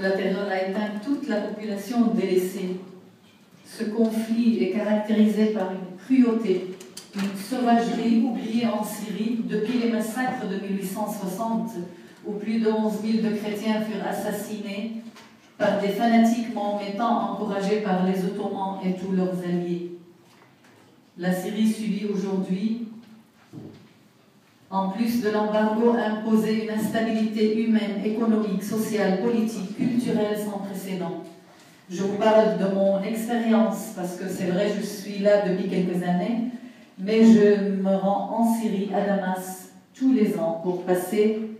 la terreur a éteint toute la population délaissée. Ce conflit est caractérisé par une cruauté, une sauvagerie oubliée en Syrie depuis les massacres de 1860, où plus de 11 000 de chrétiens furent assassinés par des fanatiques mahométans encouragés par les Ottomans et tous leurs alliés. La Syrie subit aujourd'hui, en plus de l'embargo imposé, une instabilité humaine, économique, sociale, politique, culturelle sans précédent. Je vous parle de mon expérience, parce que c'est vrai, je suis là depuis quelques années, mais je me rends en Syrie, à Damas, tous les ans pour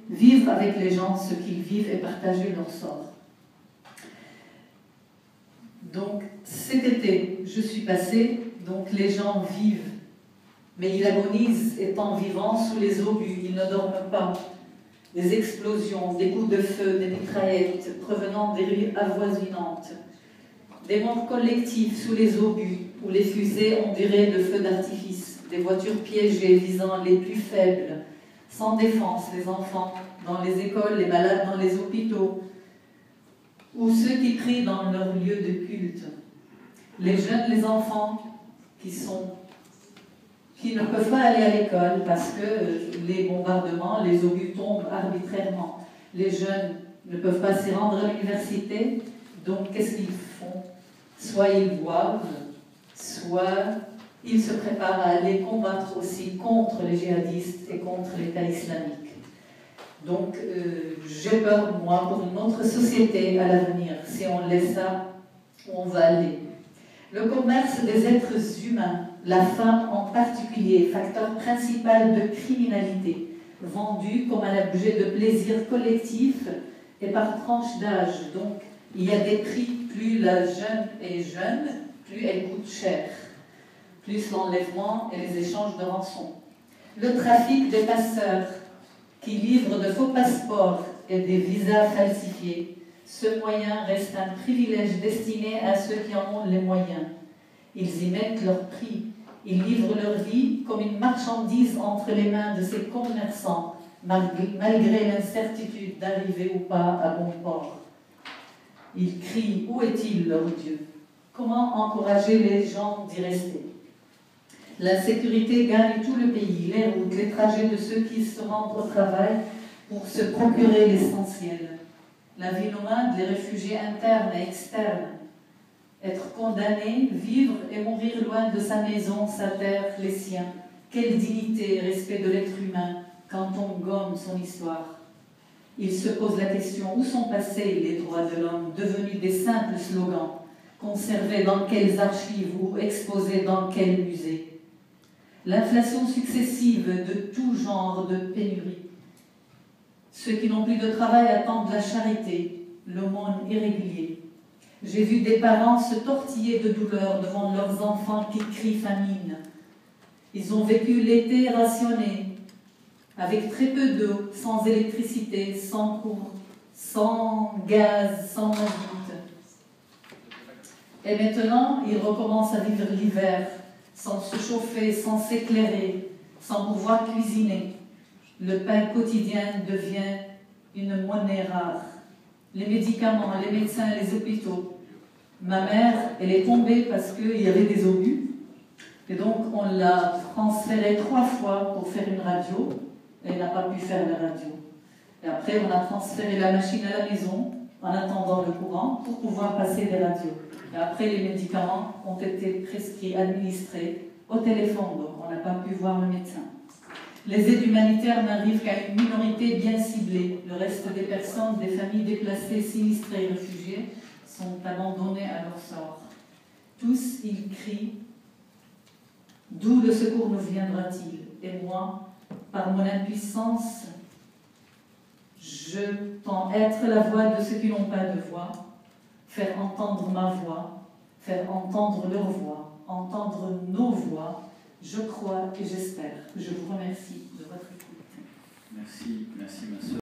vivre avec les gens ce qu'ils vivent et partager leur sort. Donc cet été, je suis passée, donc les gens vivent, mais ils agonisent étant vivants sous les obus, ils ne dorment pas. Des explosions, des coups de feu, des mitraillettes provenant des rues avoisinantes, des morts collectives sous les obus, où les fusées ont duré de feux d'artifice, des voitures piégées visant les plus faibles, sans défense, les enfants dans les écoles, les malades dans les hôpitaux, ou ceux qui prient dans leur lieu de culte. Les jeunes, les enfants qui ne peuvent pas aller à l'école parce que les bombardements, les obus tombent arbitrairement. Les jeunes ne peuvent pas s'y rendre à l'université, donc qu'est-ce qu'ils font? Soit ils boivent, soit ils se préparent à aller combattre aussi contre les djihadistes et contre l'État islamique. Donc, j'ai peur, moi, pour une autre société à l'avenir, si on laisse ça, où on va aller. Le commerce des êtres humains, la femme en particulier, facteur principal de criminalité, vendu comme un objet de plaisir collectif et par tranche d'âge. Donc, il y a des prix, plus la jeune est jeune, plus elle coûte cher, plus l'enlèvement et les échanges de rançons. Le trafic des passeurs, qui livrent de faux passeports et des visas falsifiés, ce moyen reste un privilège destiné à ceux qui en ont les moyens. Ils y mettent leur prix, ils livrent leur vie comme une marchandise entre les mains de ces commerçants, malgré l'incertitude d'arriver ou pas à bon port. Ils crient, où est-il leur Dieu? Comment encourager les gens d'y rester? L'insécurité gagne tout le pays, les routes, les trajets de ceux qui se rendent au travail pour se procurer l'essentiel. La vie nomade, les réfugiés internes et externes. Être condamné, vivre et mourir loin de sa maison, sa terre, les siens. Quelle dignité et respect de l'être humain quand on gomme son histoire. Il se pose la question, où sont passés les droits de l'homme, devenus des simples slogans, conservés dans quelles archives ou exposés dans quels musées? L'inflation successive de tout genre de pénurie. Ceux qui n'ont plus de travail attendent la charité, l'aumône irrégulier. J'ai vu des parents se tortiller de douleur devant leurs enfants qui crient famine. Ils ont vécu l'été rationné, avec très peu d'eau, sans électricité, sans courant, sans gaz, sans mazout. Et maintenant, ils recommencent à vivre l'hiver, sans se chauffer, sans s'éclairer, sans pouvoir cuisiner. Le pain quotidien devient une monnaie rare. Les médicaments, les médecins, les hôpitaux. Ma mère, elle est tombée parce qu'il y avait des obus. Et donc, on l'a transférée 3 fois pour faire une radio. Elle n'a pas pu faire la radio. Et après, on a transféré la machine à la maison en attendant le courant pour pouvoir passer des radios. Et après, les médicaments ont été prescrits, administrés au téléphone, donc on n'a pas pu voir le médecin. Les aides humanitaires n'arrivent qu'à une minorité bien ciblée. Le reste des personnes, des familles déplacées, sinistrées et réfugiées sont abandonnées à leur sort. Tous, ils crient « D'où le secours nous viendra-t-il » Et moi, par mon impuissance, je tends être la voix de ceux qui n'ont pas de voix, faire entendre ma voix, faire entendre leur voix, entendre nos voix. Je crois et j'espère. Je vous remercie de votre écoute. Merci ma sœur.